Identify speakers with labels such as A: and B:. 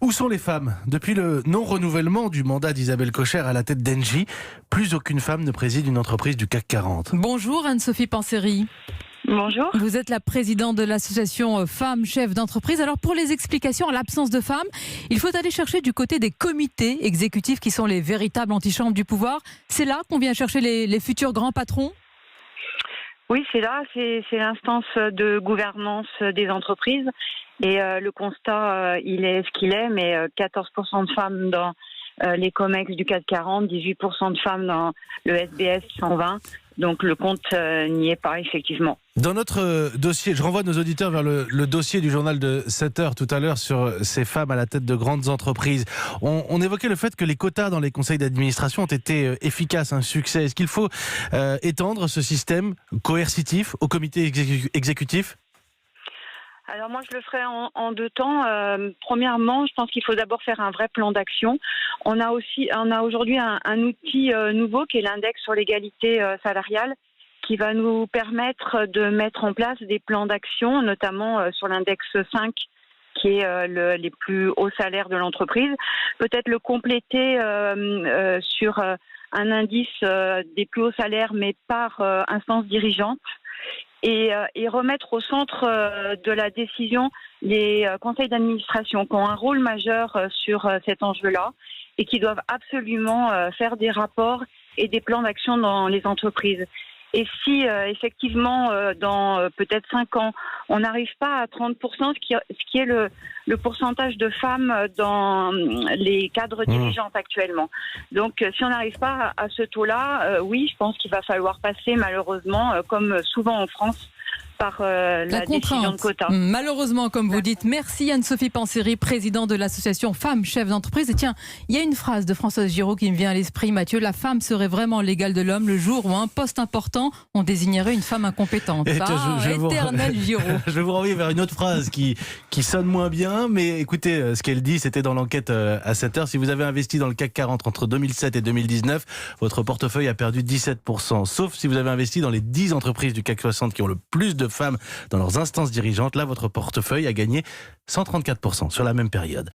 A: Où sont les femmes? Depuis le non-renouvellement du mandat d'Isabelle Kocher à la tête d'Engie, plus aucune femme ne préside une entreprise du CAC 40.
B: Bonjour Anne-Sophie Panseri.
C: Bonjour.
B: Vous êtes la présidente de l'association Femmes Chefs d'entreprise. Alors pour les explications, en l'absence de femmes, il faut aller chercher du côté des comités exécutifs qui sont les véritables antichambres du pouvoir. C'est là qu'on vient chercher les futurs grands patrons?
C: Oui, c'est là, c'est l'instance de gouvernance des entreprises. Et le constat, il est ce qu'il est, mais 14% de femmes dans les COMEX du CAC 40, 18% de femmes dans le SBS 120. Donc le compte n'y est pas, effectivement.
A: Dans notre dossier, je renvoie nos auditeurs vers le dossier du journal de 7 heures tout à l'heure sur ces femmes à la tête de grandes entreprises. On évoquait le fait que les quotas dans les conseils d'administration ont été efficaces, un succès. Est-ce qu'il faut étendre ce système coercitif au comité exécutif ?
C: Alors moi, je le ferai en deux temps. Premièrement, je pense qu'il faut d'abord faire un vrai plan d'action. On a aujourd'hui un outil nouveau qui est l'index sur l'égalité salariale, qui va nous permettre de mettre en place des plans d'action, notamment sur l'index 5, qui est les plus hauts salaires de l'entreprise. Peut-être le compléter sur un indice des plus hauts salaires, mais par instance dirigeante. Et remettre au centre de la décision les conseils d'administration qui ont un rôle majeur sur cet enjeu-là et qui doivent absolument faire des rapports et des plans d'action dans les entreprises. Et si effectivement dans peut-être 5 ans, on n'arrive pas à 30%, ce qui est le pourcentage de femmes dans les cadres dirigeants actuellement. Donc si on n'arrive pas à ce taux-là, oui, je pense qu'il va falloir passer malheureusement, comme souvent en France, par la décision de quota.
B: Malheureusement, comme vous dites. Merci Anne-Sophie Panseri, présidente de l'association Femmes Chefs d'entreprise. Et tiens, il y a une phrase de Françoise Giraud qui me vient à l'esprit, Mathieu. La femme serait vraiment l'égale de l'homme le jour où à un poste important, on désignerait une femme incompétente. Éternel Giraud.
A: Je vais vous renvoyer vers une autre phrase qui sonne moins bien, mais écoutez, ce qu'elle dit, c'était dans l'enquête à 7 heures. Si vous avez investi dans le CAC 40 entre 2007 et 2019, votre portefeuille a perdu 17%. Sauf si vous avez investi dans les 10 entreprises du CAC 60 qui ont le plus de femmes dans leurs instances dirigeantes. Là, votre portefeuille a gagné 134% sur la même période.